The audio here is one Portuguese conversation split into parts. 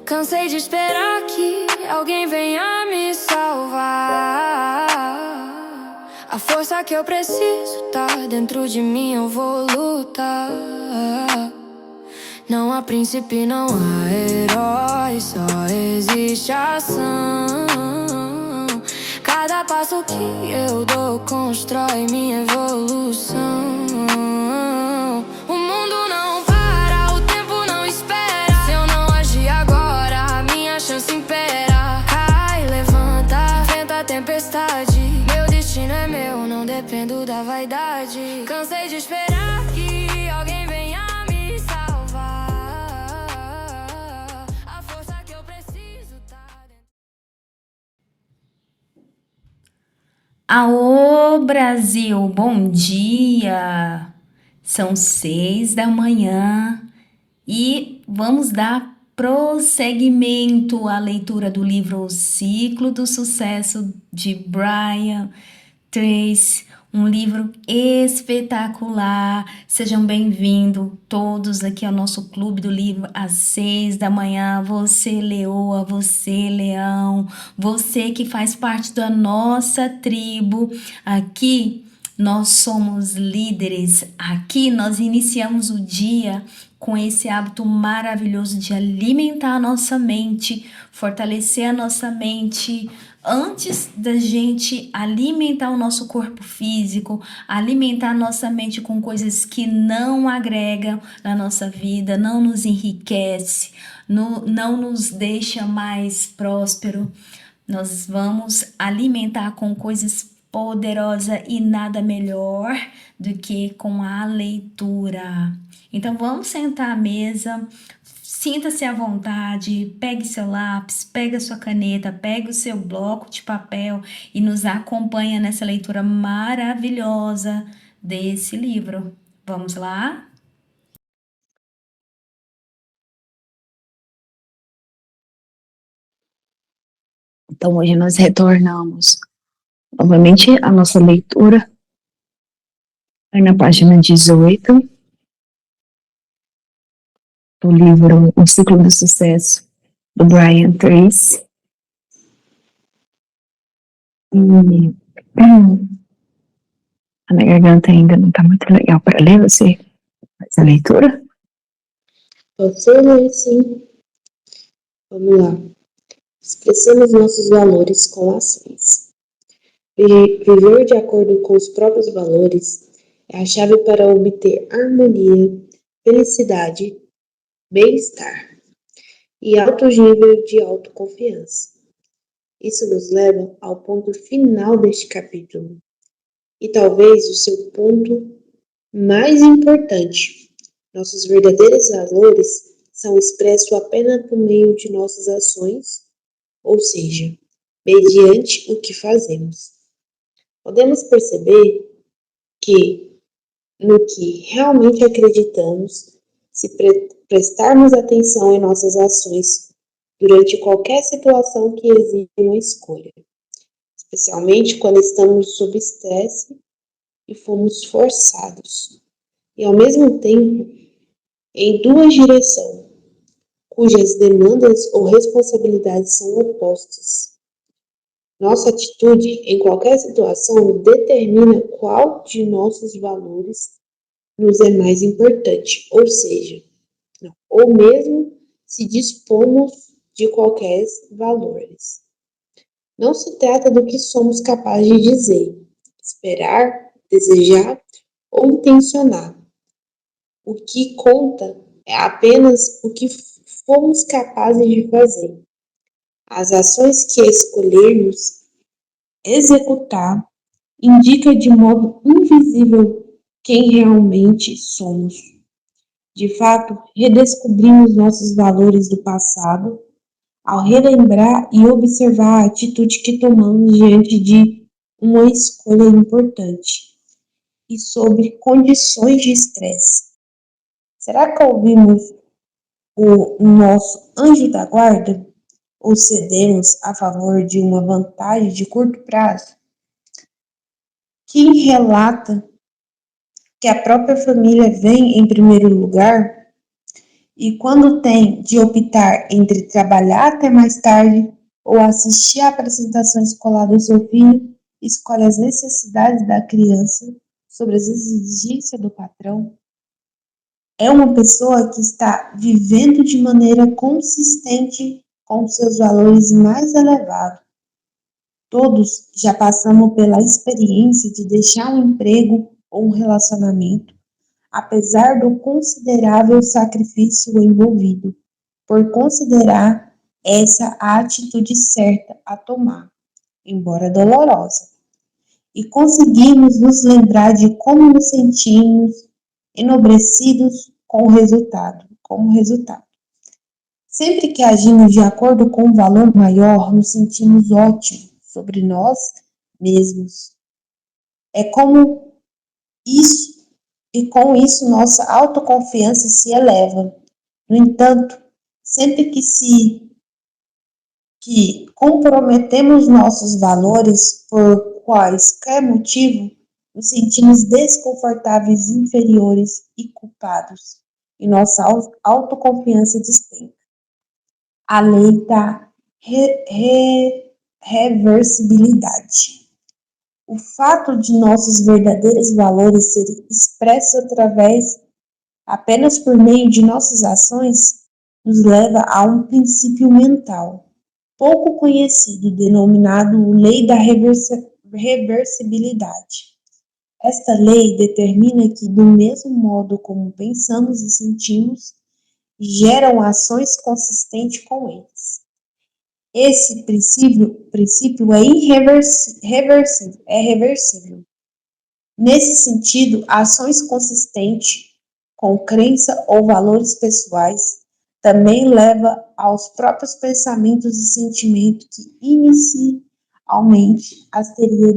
Cansei de esperar que alguém venha me salvar. A força que eu preciso tá dentro de mim, eu vou lutar. Não há príncipe, não há herói, só existe ação. Cada passo que eu dou constrói minha evolução. O mundo não para, o tempo não espera. Se eu não agir agora, a minha chance impera. Cai, levanta, enfrenta a tempestade. Meu destino é meu, não dependo da vaidade. Cansei de esperar que alguém venha me salvar. A força que eu preciso tá dentro. Alô, Brasil, bom dia! São 6 da manhã e vamos dar prosseguimento à leitura do livro O Ciclo do Sucesso de Brian Tracy, um livro espetacular. Sejam bem-vindos todos aqui ao nosso Clube do Livro às 6 da manhã. Você, leoa, você, leão, você que faz parte da nossa tribo. Aqui nós somos líderes. Aqui nós iniciamos o dia com esse hábito maravilhoso de alimentar a nossa mente, fortalecer a nossa mente. Antes da gente alimentar o nosso corpo físico, alimentar a nossa mente com coisas que não agregam na nossa vida, não nos enriquece, não nos deixa mais próspero, nós vamos alimentar com coisas poderosas e nada melhor do que com a leitura. Então vamos sentar à mesa. Sinta-se à vontade, pegue seu lápis, pegue sua caneta, pegue o seu bloco de papel e nos acompanha nessa leitura maravilhosa desse livro. Vamos lá? Então hoje nós retornamos novamente à nossa leitura, aí na página 18 do livro O Ciclo do Sucesso, do Brian Tracy. E a minha garganta ainda não está muito legal para ler. Você faz a leitura? Posso ler, sim. Vamos lá. Expressamos nossos valores com ações. Viver de acordo com os próprios valores é a chave para obter harmonia, felicidade, bem-estar e alto nível de autoconfiança. Isso nos leva ao ponto final deste capítulo, e talvez o seu ponto mais importante. Nossos verdadeiros valores são expressos apenas por meio de nossas ações, ou seja, mediante o que fazemos. Podemos perceber que, no que realmente acreditamos, se prestarmos atenção em nossas ações durante qualquer situação que exija uma escolha, especialmente quando estamos sob estresse e fomos forçados, e ao mesmo tempo em duas direções, cujas demandas ou responsabilidades são opostas. Nossa atitude em qualquer situação determina qual de nossos valores nos é mais importante, ou seja, ou mesmo se dispomos de qualquer valores. Não se trata do que somos capazes de dizer, esperar, desejar ou intencionar. O que conta é apenas o que fomos capazes de fazer. As ações que escolhermos executar indicam de modo invisível quem realmente somos. De fato, redescobrimos nossos valores do passado ao relembrar e observar a atitude que tomamos diante de uma escolha importante e sobre condições de estresse. Será que ouvimos o nosso anjo da guarda? ou cedemos a favor de uma vantagem de curto prazo? Quem relata que a própria família vem em primeiro lugar e quando tem de optar entre trabalhar até mais tarde ou assistir à apresentação escolar do seu filho, escolhe as necessidades da criança sobre as exigências do patrão? É uma pessoa que está vivendo de maneira consistente com seus valores mais elevados. Todos já passamos pela experiência de deixar um emprego ou um relacionamento, apesar do considerável sacrifício envolvido, por considerar essa a atitude certa a tomar, embora dolorosa. E conseguimos nos lembrar de como nos sentimos enobrecidos com o resultado, como resultado. Sempre que agimos de acordo com um valor maior, nos sentimos ótimos sobre nós mesmos. É como isso, e com isso nossa autoconfiança se eleva. No entanto, sempre que comprometemos nossos valores por quaisquer motivo, nos sentimos desconfortáveis, inferiores e culpados, e nossa autoconfiança despenca. A lei da reversibilidade. O fato de nossos verdadeiros valores serem expressos apenas por meio de nossas ações nos leva a um princípio mental pouco conhecido, denominado Lei da Reversibilidade. Esta lei determina que, do mesmo modo como pensamos e sentimos, geram ações consistentes com eles. Esse princípio é reversível. Nesse sentido, ações consistentes com crença ou valores pessoais também leva aos próprios pensamentos e sentimentos que inicialmente as teria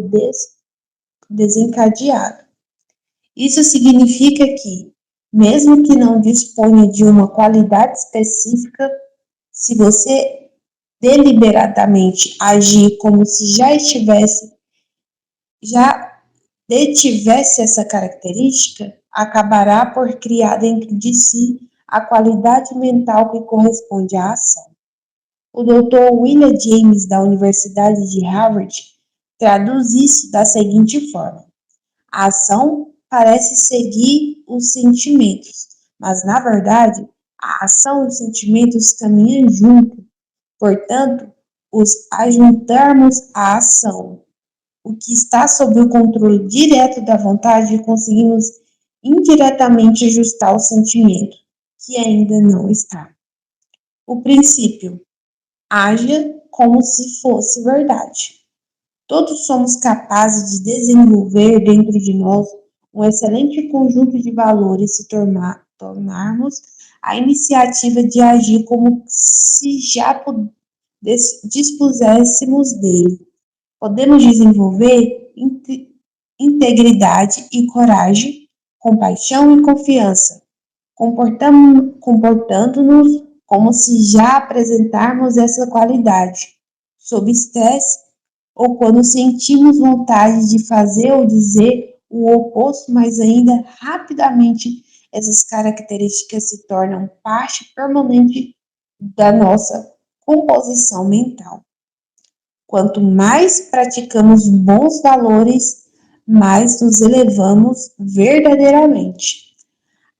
desencadeado. Isso significa que, mesmo que não disponha de uma qualidade específica, se você deliberadamente agir como se já detivesse essa característica, acabará por criar dentro de si a qualidade mental que corresponde à ação. O Dr. William James, da Universidade de Harvard, traduz isso da seguinte forma: a ação parece seguir os sentimentos, mas, na verdade, a ação e os sentimentos caminham juntos. Portanto, os ajuntarmos à ação, o que está sob o controle direto da vontade, conseguimos indiretamente ajustar o sentimento, que ainda não está. O princípio: haja como se fosse verdade. Todos somos capazes de desenvolver dentro de nós um excelente conjunto de valores se tornarmos a iniciativa de agir como se já dispuséssemos dele. Podemos desenvolver integridade e coragem, compaixão e confiança, comportando-nos como se já apresentarmos essa qualidade, sob estresse ou quando sentimos vontade de fazer ou dizer o oposto, mas ainda rapidamente essas características se tornam parte permanente da nossa composição mental. Quanto mais praticamos bons valores, mais nos elevamos verdadeiramente.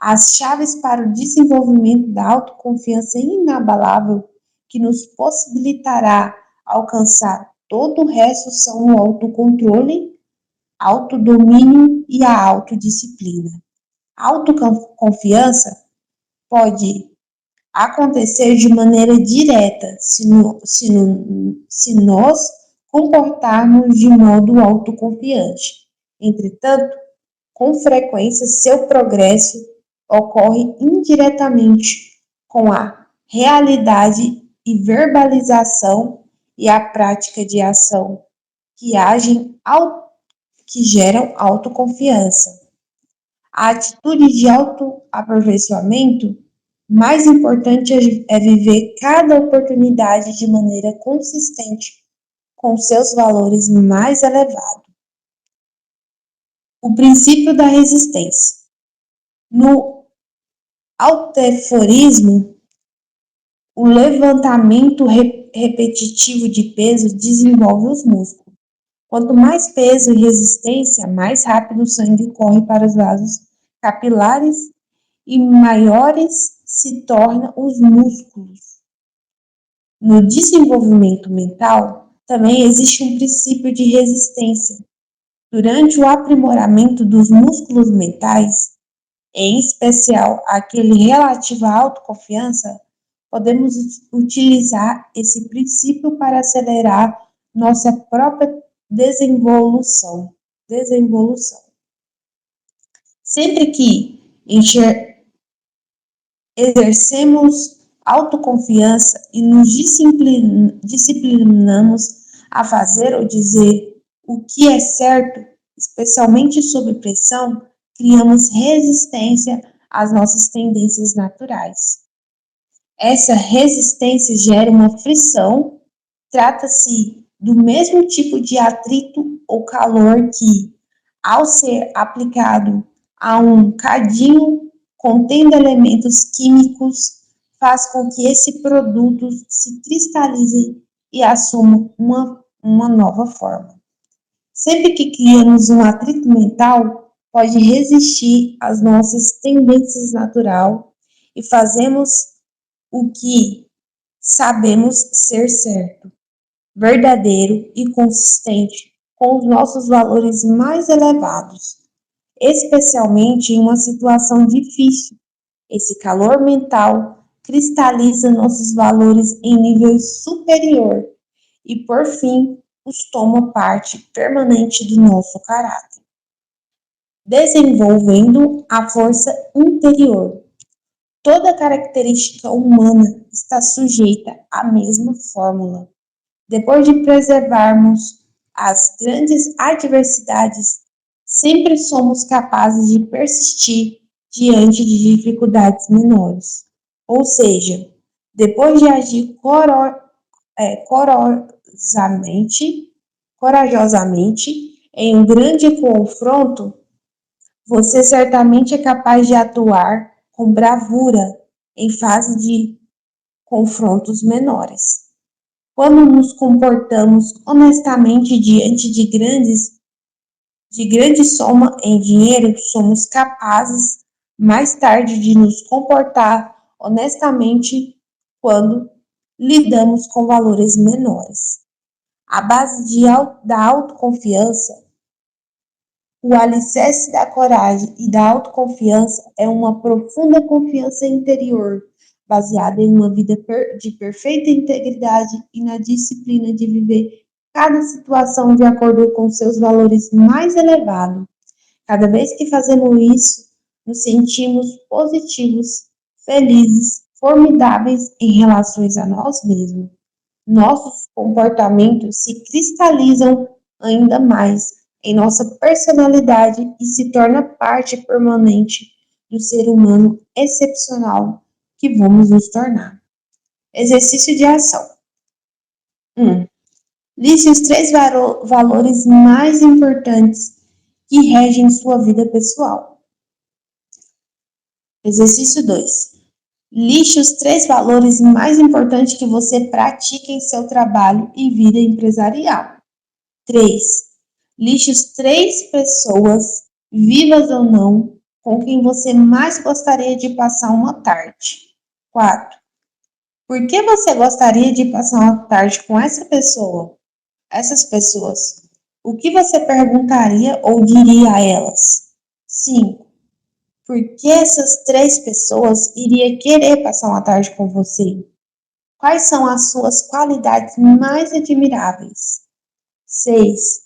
As chaves para o desenvolvimento da autoconfiança inabalável que nos possibilitará alcançar todo o resto são o autocontrole, autodomínio e a autodisciplina. A autoconfiança pode acontecer de maneira direta se nós comportarmos de modo autoconfiante. Entretanto, com frequência, seu progresso ocorre indiretamente com a realidade e verbalização e a prática de ação que geram autoconfiança. A atitude de autoaperfeiçoamento Mais importante é viver cada oportunidade de maneira consistente com seus valores mais elevados. O princípio da resistência. No halterofilismo, o levantamento repetitivo de peso desenvolve os músculos. Quanto mais peso e resistência, mais rápido o sangue corre para os vasos capilares e maiores se tornam os músculos. No desenvolvimento mental, também existe um princípio de resistência. Durante o aprimoramento dos músculos mentais, em especial aquele relativo à autoconfiança, podemos utilizar esse princípio para acelerar nossa própria desenvolução. Sempre que exercemos autoconfiança e nos disciplinamos a fazer ou dizer o que é certo, especialmente sob pressão, criamos resistência às nossas tendências naturais. Essa resistência gera uma frição, trata-se do mesmo tipo de atrito ou calor que, ao ser aplicado a um cadinho contendo elementos químicos, faz com que esse produto se cristalize e assuma uma nova forma. Sempre que criamos um atrito mental, pode resistir às nossas tendências naturais e fazemos o que sabemos ser certo, verdadeiro e consistente com os nossos valores mais elevados, especialmente em uma situação difícil. Esse calor mental cristaliza nossos valores em nível superior e, por fim, os toma parte permanente do nosso caráter, desenvolvendo a força interior. Toda característica humana está sujeita à mesma fórmula. Depois de preservarmos as grandes adversidades, sempre somos capazes de persistir diante de dificuldades menores. Ou seja, depois de agir corajosamente em um grande confronto, você certamente é capaz de atuar com bravura em fase de confrontos menores. Quando nos comportamos honestamente diante de grande soma em dinheiro, somos capazes mais tarde de nos comportar honestamente quando lidamos com valores menores. A base da autoconfiança, o alicerce da coragem e da autoconfiança é uma profunda confiança interior, baseada em uma vida de perfeita integridade e na disciplina de viver cada situação de acordo com seus valores mais elevados. Cada vez que fazemos isso, nos sentimos positivos, felizes, formidáveis em relação a nós mesmos. Nossos comportamentos se cristalizam ainda mais em nossa personalidade e se torna parte permanente do ser humano excepcional que vamos nos tornar. Exercício de ação. 1. Liste os 3 valores mais importantes que regem sua vida pessoal. Exercício 2. Liste os 3 valores mais importantes que você pratica em seu trabalho e vida empresarial. 3. Liste os 3 pessoas, vivas ou não, com quem você mais gostaria de passar uma tarde. 4. Por que você gostaria de passar uma tarde com essas pessoas? O que você perguntaria ou diria a elas? 5. Por que essas 3 pessoas iriam querer passar uma tarde com você? Quais são as suas qualidades mais admiráveis? 6.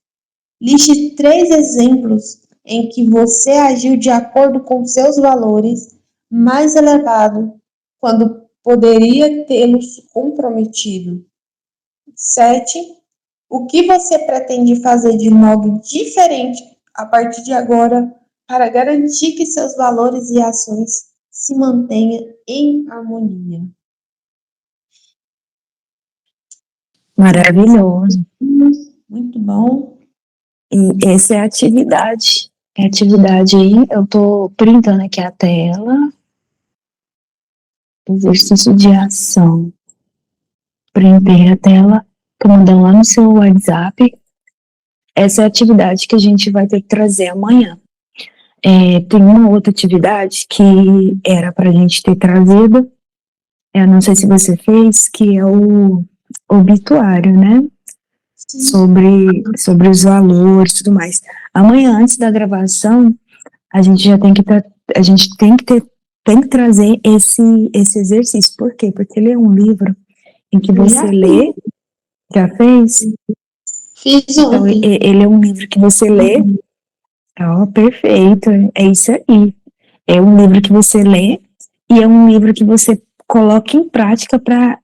Liste 3 exemplos em que você agiu de acordo com seus valores mais elevados quando poderia tê-los comprometido. 7. O que você pretende fazer de modo diferente a partir de agora para garantir que seus valores e ações se mantenha em harmonia. Maravilhoso. Muito bom. E essa é a atividade. É a atividade aí, eu tô printando aqui a tela. Exercício de ação. Printei a tela, tô mandando lá no seu WhatsApp. Essa é a atividade que a gente vai ter que trazer amanhã. Tem uma outra atividade que era pra gente ter trazido, eu não sei se você fez, que é o obituário, né? Sobre os valores e tudo mais. Amanhã, antes da gravação, a gente já tem que a gente tem que trazer esse exercício. Por quê? Porque ele é um livro em que você lê, já fez? Fiz Então, ontem. ele é um livro que você lê, perfeito, é isso aí. É um livro que você lê e é um livro que você coloca em prática para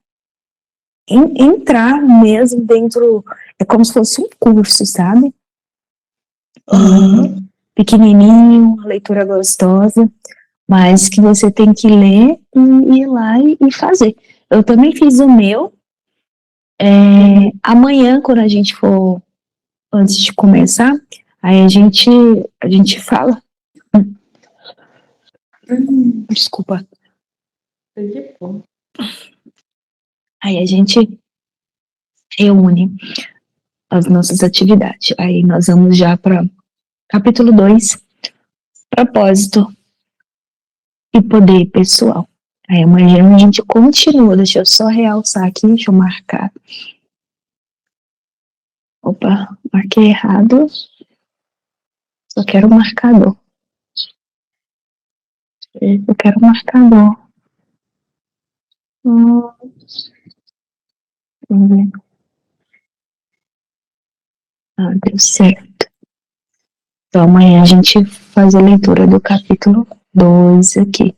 entrar mesmo dentro, é como se fosse um curso, sabe? Pequenininho, leitura gostosa, mas que você tem que ler e ir lá e fazer. Eu também fiz o meu. Amanhã, quando a gente for, antes de começar, aí a gente fala. Desculpa. Aí a gente reúne as nossas atividades. Aí nós vamos já para capítulo 2, propósito e poder pessoal. Aí amanhã a gente continua, deixa eu só realçar aqui, deixa eu marcar. Opa, marquei errado. Só quero o marcador. Eu quero o marcador. Vamos ver. Deu certo. Então amanhã a gente faz a leitura do capítulo 2 aqui.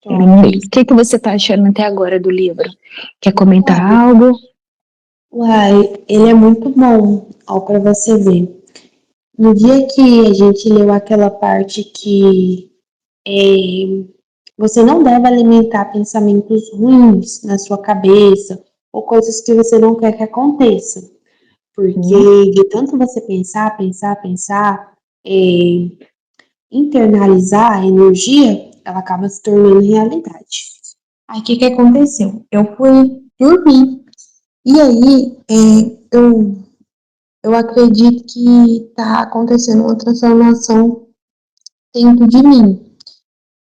O que você tá achando até agora do livro? Quer comentar algo? Uai, ele é muito bom, ó, para você ver. No dia que a gente leu aquela parte que você não deve alimentar pensamentos ruins na sua cabeça ou coisas que você não quer que aconteça. Porque de tanto você pensar, internalizar a energia, ela acaba se tornando realidade. Aí o que aconteceu? Eu fui dormir. E aí eu acredito que está acontecendo uma transformação dentro de mim.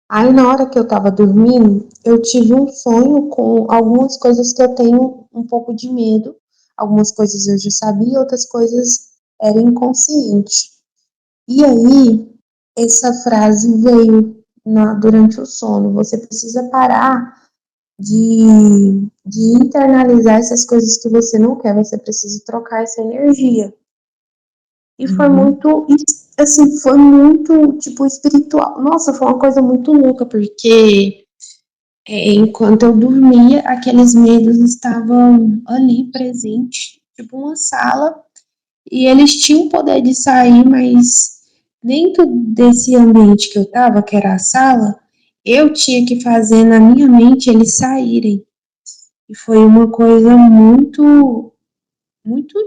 Aí na hora que eu estava dormindo, eu tive um sonho com algumas coisas que eu tenho um pouco de medo. Algumas coisas eu já sabia, outras coisas eram inconsciente. E aí essa frase veio durante o sono. Você precisa parar de internalizar essas coisas que você não quer. Você precisa trocar essa energia. E foi muito, assim, foi muito, tipo, espiritual. Nossa, foi uma coisa muito louca, porque enquanto eu dormia, aqueles medos estavam ali presentes, tipo uma sala, e eles tinham o poder de sair, mas dentro desse ambiente que eu tava, que era a sala, eu tinha que fazer na minha mente eles saírem. E foi uma coisa muito, muito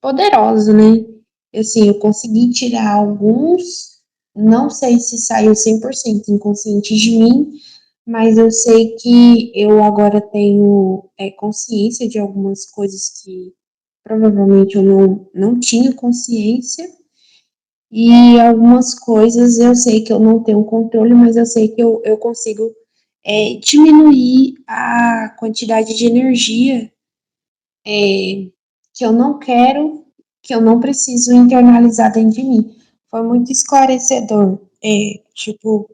poderosa, né? Assim, eu consegui tirar alguns, não sei se saiu 100% inconsciente de mim, mas eu sei que eu agora tenho consciência de algumas coisas que provavelmente eu não tinha consciência, e algumas coisas eu sei que eu não tenho controle, mas eu sei que eu consigo diminuir a quantidade de energia que eu não quero, que eu não preciso internalizar dentro de mim. Foi muito esclarecedor, tipo,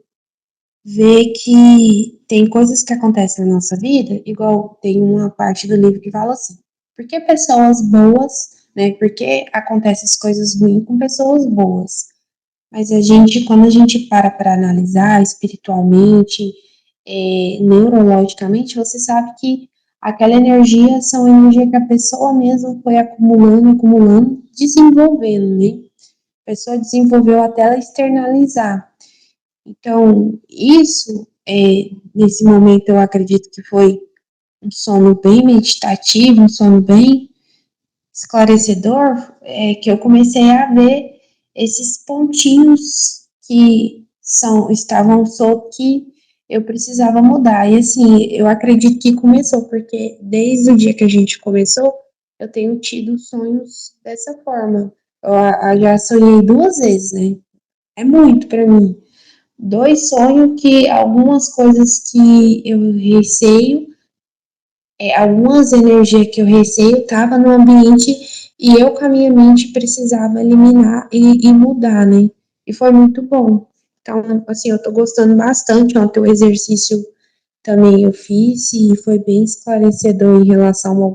ver que tem coisas que acontecem na nossa vida, igual tem uma parte do livro que fala assim, por que pessoas boas, né, por que acontecem as coisas ruins com pessoas boas? Mas quando a gente para analisar espiritualmente, neurologicamente, você sabe que aquela energia são energia que a pessoa mesmo foi acumulando, desenvolvendo, né? A pessoa desenvolveu até ela externalizar. Então, isso Nesse momento eu acredito que foi um sono bem meditativo, um sono bem esclarecedor, que eu comecei a ver esses pontinhos que estavam soltos que eu precisava mudar. E assim, eu acredito que começou, porque desde o dia que a gente começou, eu tenho tido sonhos dessa forma. Eu já sonhei 2 vezes, né? É muito para mim. 2 sonhos que algumas coisas que eu receio, algumas energias que eu receio estava no ambiente e eu com a minha mente precisava eliminar e mudar, né? E foi muito bom. Então, assim, eu tô gostando bastante. Ontem o exercício também eu fiz e foi bem esclarecedor em relação a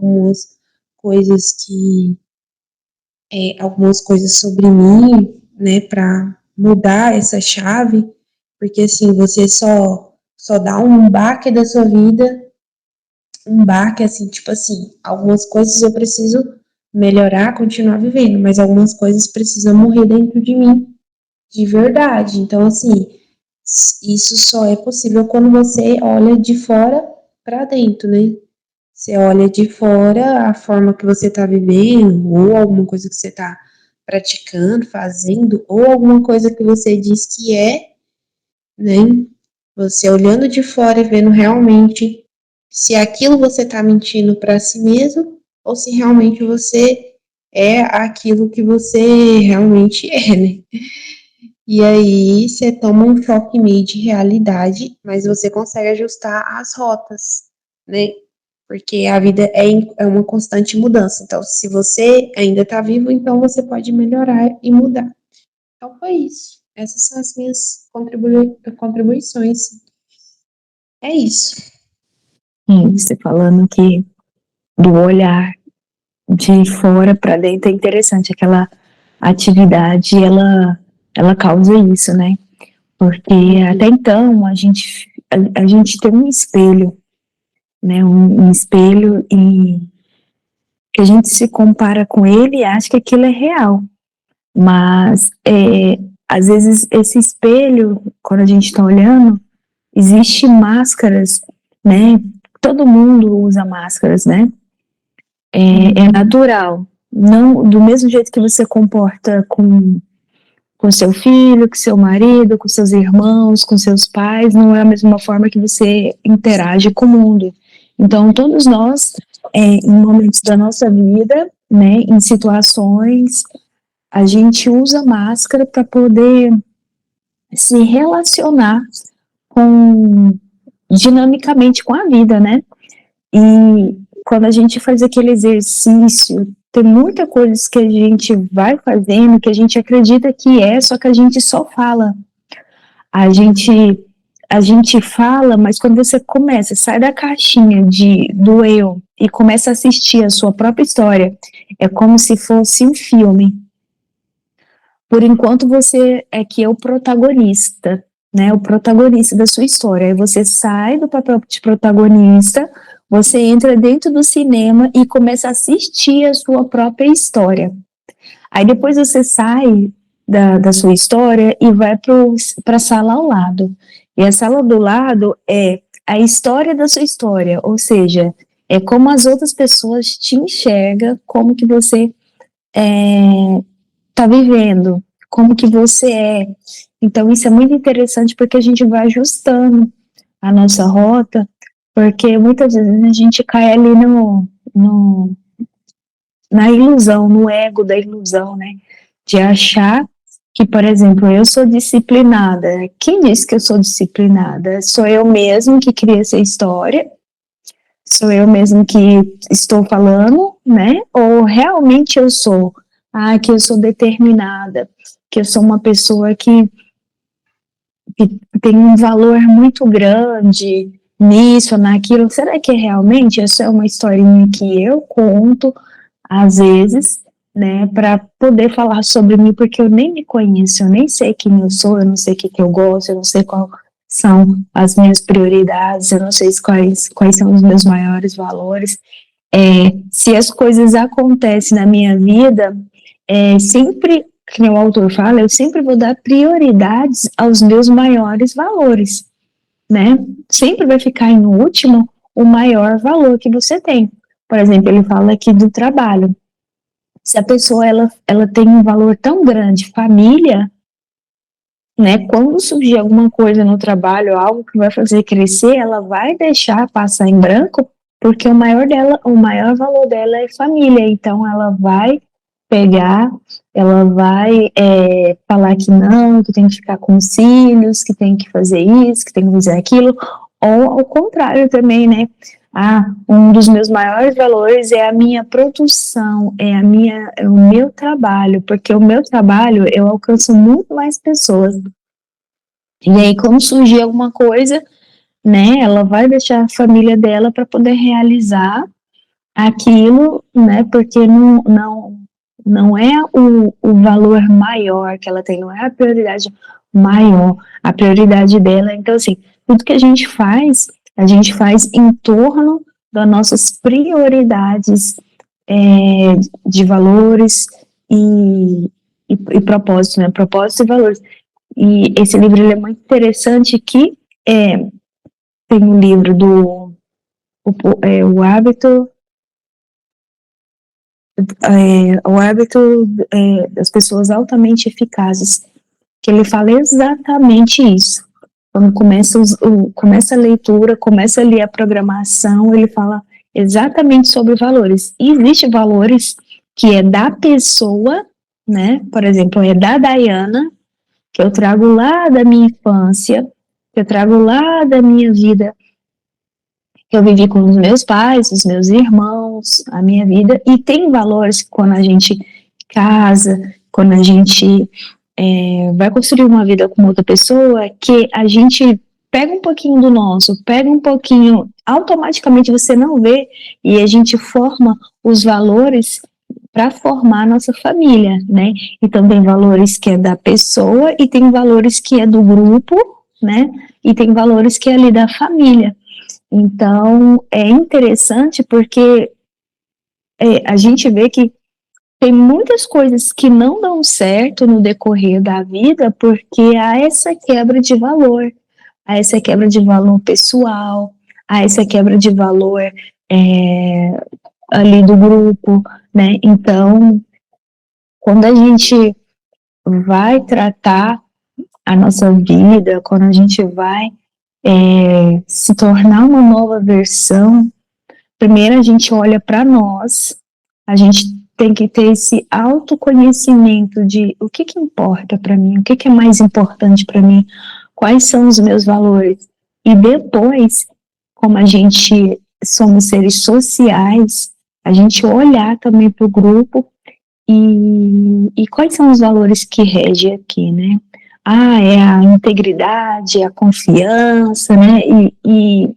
coisas que, algumas coisas sobre mim, né, para mudar essa chave, porque assim, você só dá um baque da sua vida, um baque assim, tipo assim, algumas coisas eu preciso melhorar, continuar vivendo, mas algumas coisas precisam morrer dentro de mim, de verdade. Então, assim, isso só é possível quando você olha de fora para dentro, né? Você olha de fora a forma que você está vivendo, ou alguma coisa que você está praticando, fazendo, ou alguma coisa que você diz que né? Você olhando de fora e vendo realmente se aquilo você está mentindo para si mesmo, ou se realmente você é aquilo que você realmente é, né? E aí você toma um choque meio de realidade, mas você consegue ajustar as rotas, né? Porque a vida é uma constante mudança. Então, se você ainda está vivo, então você pode melhorar e mudar. Então, foi isso. Essas são as minhas contribuições. É isso. Você falando que do olhar de fora para dentro é interessante, aquela atividade, ela causa isso, né? Porque até então a gente tem um espelho, né? Um espelho e que a gente se compara com ele e acha que aquilo é real. Mas às vezes esse espelho, quando a gente está olhando, existe máscaras, né? Todo mundo usa máscaras, né? É natural. Não, do mesmo jeito que você comporta com seu filho, com seu marido, com seus irmãos, com seus pais, não é a mesma forma que você interage com o mundo. Então, todos nós, em momentos da nossa vida, né, em situações, a gente usa máscara para poder se relacionar com, dinamicamente com a vida, né? E quando a gente faz aquele exercício, tem muita coisa que a gente vai fazendo, que a gente acredita que só que a gente só fala. A gente fala, mas quando você começa, sai da caixinha do eu e começa a assistir a sua própria história, é como se fosse um filme. Por enquanto você é que é o protagonista, né? O protagonista da sua história. Aí você sai do papel de protagonista, você entra dentro do cinema e começa a assistir a sua própria história. Aí depois você sai da sua história e vai para a sala ao lado. E a sala do lado é a história da sua história, ou seja, é como as outras pessoas te enxergam, como que você está vivendo, como que você é. Então isso é muito interessante porque a gente vai ajustando a nossa rota, porque muitas vezes a gente cai ali na ilusão, no ego da ilusão, né? De achar que, por exemplo, eu sou disciplinada. Quem disse que eu sou disciplinada? Sou eu mesmo que criei essa história? Sou eu mesmo que estou falando, né? Ou realmente eu sou? Que eu sou determinada, que eu sou uma pessoa que tem um valor muito grande nisso, naquilo. Será que realmente essa é uma historinha que eu conto, às vezes, né, para poder falar sobre mim, porque eu nem me conheço, eu nem sei quem eu sou, eu não sei o que eu gosto, eu não sei quais são as minhas prioridades, eu não sei quais são os meus maiores valores. Se as coisas acontecem na minha vida, sempre, que o autor fala, eu sempre vou dar prioridades aos meus maiores valores. né? Sempre vai ficar em último o maior valor que você tem. Por exemplo, ele fala aqui do trabalho. Se a pessoa ela tem um valor tão grande, família, né? Quando surgir alguma coisa no trabalho, algo que vai fazer crescer, ela vai deixar passar em branco, porque o maior valor dela é família. Então, ela vai pegar, ela vai falar que não, que tem que ficar com os filhos, que tem que fazer isso, que tem que fazer aquilo, ou ao contrário também, né? Um dos meus maiores valores é a minha produção, é o meu trabalho, porque o meu trabalho eu alcanço muito mais pessoas. E aí, quando surgir alguma coisa, né, ela vai deixar a família dela para poder realizar aquilo, né, porque não é o valor maior que ela tem, não é a prioridade maior, a prioridade dela. Então, assim, tudo que a gente faz em torno das nossas prioridades de valores e propósito, né, propósito e valores. E esse livro ele é muito interessante que tem um livro o hábito das pessoas altamente eficazes, que ele fala exatamente isso. Quando começa a leitura, começa ali a programação, ele fala exatamente sobre valores. E existem valores que é da pessoa, né? Por exemplo, é da Diana, que eu trago lá da minha infância, que eu trago lá da minha vida, que eu vivi com os meus pais, os meus irmãos, a minha vida, e tem valores que quando a gente casa, quando a gente vai construir uma vida com outra pessoa, que a gente pega um pouquinho do nosso, pega um pouquinho, automaticamente você não vê, e a gente forma os valores para formar a nossa família, né? Então tem valores que é da pessoa e tem valores que é do grupo, né? E tem valores que é ali da família. Então é interessante porque a gente vê que tem muitas coisas que não dão certo no decorrer da vida porque há essa quebra de valor, há essa quebra de valor pessoal, há essa quebra de valor ali do grupo, né? Então, quando a gente vai tratar a nossa vida, quando a gente vai se tornar uma nova versão, primeiro a gente olha para nós, a gente tem que ter esse autoconhecimento de o que importa para mim, o que é mais importante para mim, quais são os meus valores. E depois, como a gente somos seres sociais, a gente olhar também para o grupo e quais são os valores que regem aqui, né? É a integridade, a confiança, né? E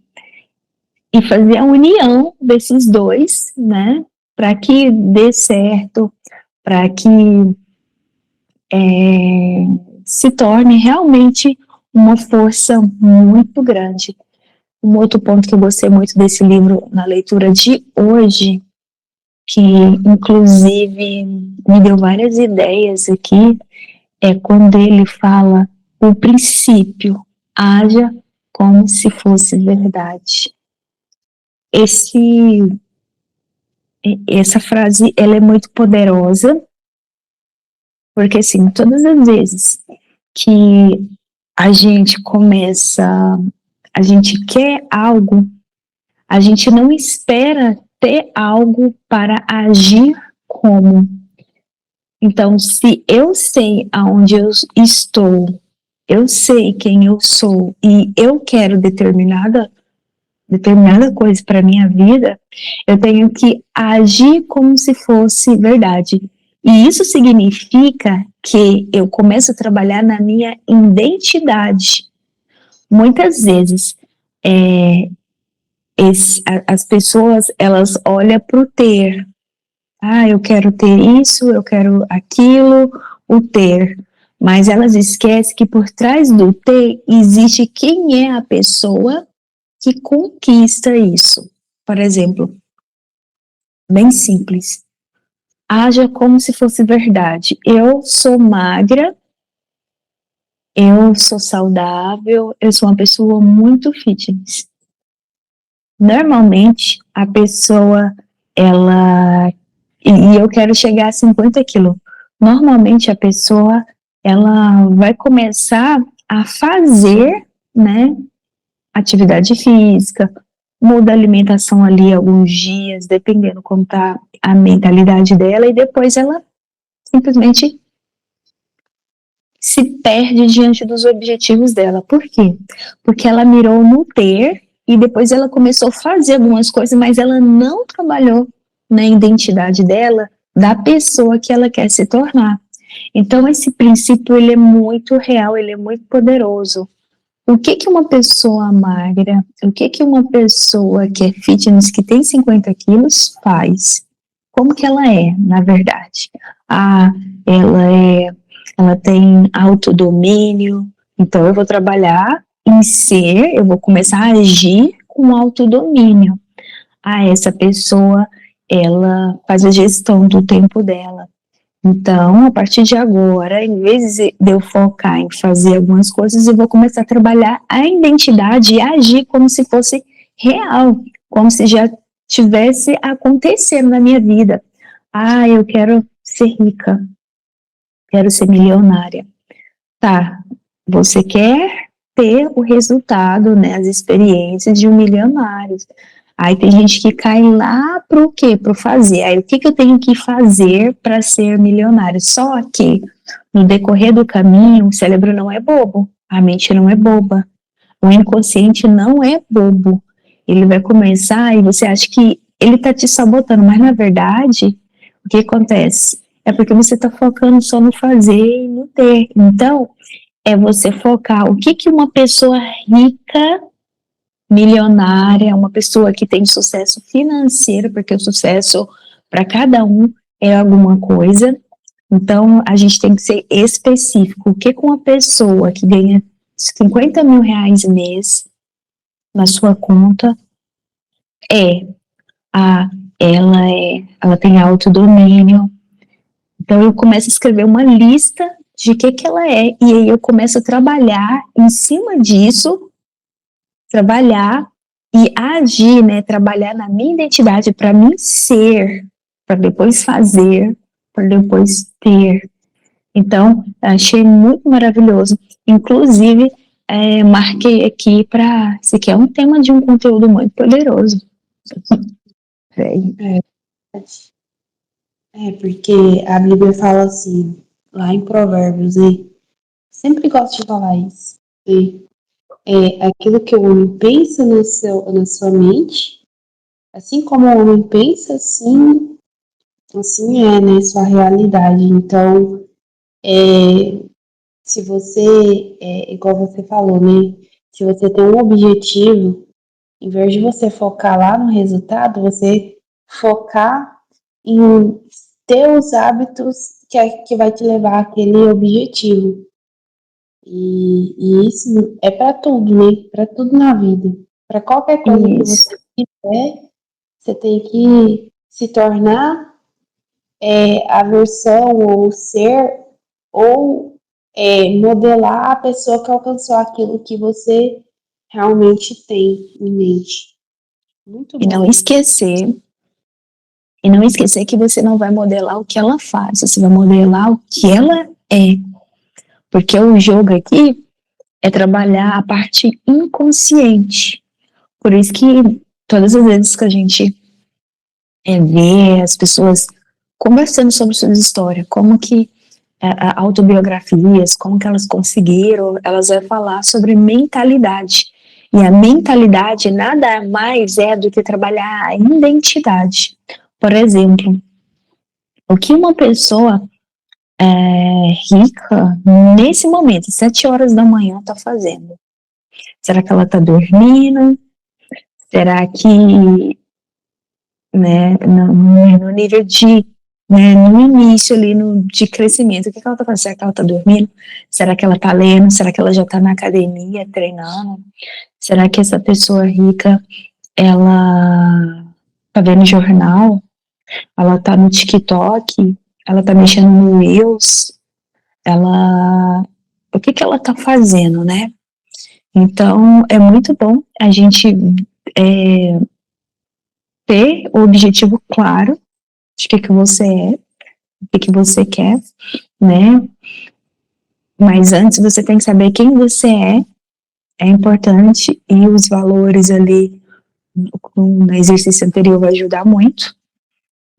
fazer a união desses dois, né? Para que dê certo, para que se torne realmente uma força muito grande. Um outro ponto que eu gostei muito desse livro na leitura de hoje, que inclusive me deu várias ideias aqui, é quando ele fala o princípio, haja como se fosse verdade. Essa frase, ela é muito poderosa, porque assim, todas as vezes que a gente a gente quer algo, a gente não espera ter algo para agir como. Então, se eu sei aonde eu estou, eu sei quem eu sou e eu quero determinada coisa para minha vida, eu tenho que agir como se fosse verdade. E isso significa que eu começo a trabalhar na minha identidade. Muitas vezes, as pessoas, elas olham para o ter. Eu quero ter isso, eu quero aquilo, o ter. Mas elas esquecem que por trás do ter existe quem é a pessoa que conquista isso. Por exemplo, bem simples. Haja como se fosse verdade. Eu sou magra eu sou saudável, eu sou uma pessoa muito fitness. Normalmente, a pessoa, ela, e eu quero chegar a 50 quilos. Normalmente, a pessoa, ela vai começar a fazer, né, atividade física, muda a alimentação ali alguns dias, dependendo como tá a mentalidade dela, e depois ela simplesmente se perde diante dos objetivos dela. Por quê? Porque ela mirou no ter e depois ela começou a fazer algumas coisas, mas ela não trabalhou na identidade dela, da pessoa que ela quer se tornar. Então esse princípio ele é muito real, ele é muito poderoso. O que que uma pessoa magra, o que que uma pessoa que é fitness, que tem 50 quilos, faz? Como que ela é, na verdade? Ah, ela tem autodomínio, então eu vou trabalhar em ser, eu vou começar a agir com autodomínio. Ah, essa pessoa, ela faz a gestão do tempo dela. Então, a partir de agora, em vez de eu focar em fazer algumas coisas, eu vou começar a trabalhar a identidade e agir como se fosse real, como se já tivesse acontecendo na minha vida. Ah, eu quero ser rica, quero ser milionária. Tá, você quer ter o resultado, né, as experiências de um milionário. Aí tem gente que cai lá pro quê? Pro fazer. Aí o que que eu tenho que fazer para ser milionário? Só que no decorrer do caminho, o cérebro não é bobo, a mente não é boba, o inconsciente não é bobo. Ele vai começar e você acha que ele tá te sabotando, mas na verdade, o que acontece? É porque você tá focando só no fazer e no ter. Então, é você focar o que que uma pessoa rica, milionária, uma pessoa que tem sucesso financeiro, porque o sucesso para cada um é alguma coisa. Então, a gente tem que ser específico. O que que uma pessoa que ganha 50 mil reais mês na sua conta é? Ah, ela tem autodomínio. Então, eu começo a escrever uma lista de que ela é, e aí eu começo a trabalhar em cima disso, trabalhar e agir, né? Trabalhar na minha identidade para mim ser, para depois fazer, para depois ter. Então, achei muito maravilhoso. Inclusive, marquei aqui para. Esse aqui é um tema de um conteúdo muito poderoso. Porque a Bíblia fala assim, lá em Provérbios, e sempre gosto de falar isso. Aquilo que o homem pensa na sua mente, assim como o homem pensa, assim é, né, sua realidade. Então, se você, igual você falou, né, se você tem um objetivo, em vez de você focar lá no resultado, você focar em ter os hábitos que vai te levar àquele objetivo. E isso é para tudo, né? Para tudo na vida. Para qualquer coisa que Isso. você quiser, você tem que se tornar a versão ou ser ou modelar a pessoa que alcançou aquilo que você realmente tem em mente. Muito E não bom. esquecer. E não esquecer que você não vai modelar o que ela faz, você vai modelar o que ela é. Porque o jogo aqui é trabalhar a parte inconsciente. Por isso que todas as vezes que a gente vê as pessoas conversando sobre suas histórias, como que autobiografias, como que elas conseguiram, elas vão falar sobre mentalidade. E a mentalidade nada mais é do que trabalhar a identidade. Por exemplo, o que uma pessoa rica, nesse momento, 7 horas da manhã, está fazendo? Será que ela está dormindo? Será que, né, no nível de, né, no início ali, de crescimento, o que ela está fazendo? Será que ela está dormindo? Será que ela está lendo? Será que ela já está na academia, treinando? Será que essa pessoa rica, ela está vendo jornal? Ela está no TikTok? Ela está mexendo no Reels? Ela o que que ela tá fazendo, né? Então, é muito bom a gente ter o objetivo claro de que você é, o que você quer, né? Mas antes você tem que saber quem você é importante, e os valores ali no exercício anterior vai ajudar muito.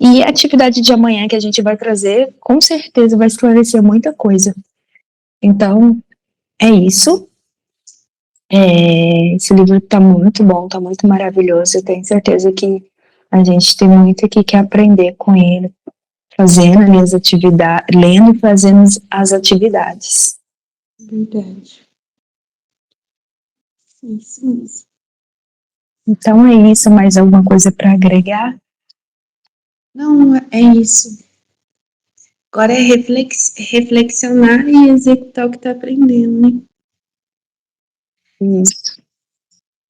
E a atividade de amanhã que a gente vai trazer, com certeza vai esclarecer muita coisa. Então, é isso. Esse livro tá muito bom, tá muito maravilhoso. Eu tenho certeza que a gente tem muito aqui que aprender com ele, fazendo ali as atividades, lendo e fazendo as atividades. Verdade. Isso mesmo. Então é isso, mais alguma coisa para agregar? Não, é isso. Agora é reflexionar e executar o que está aprendendo, né? Isso.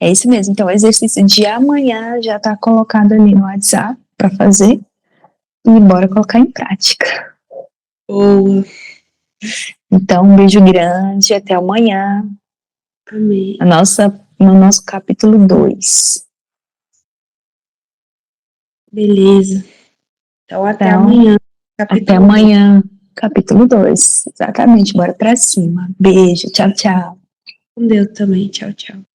É isso mesmo. Então, o exercício de amanhã já está colocado ali no WhatsApp para fazer, e bora colocar em prática. Boa. Então, um beijo grande, até amanhã. Amém. No nosso capítulo 2. Beleza. Então, até Então, amanhã. até amanhã, capítulo 2. Exatamente, bora pra cima. Beijo, tchau, tchau. Com Deus também. Tchau, tchau.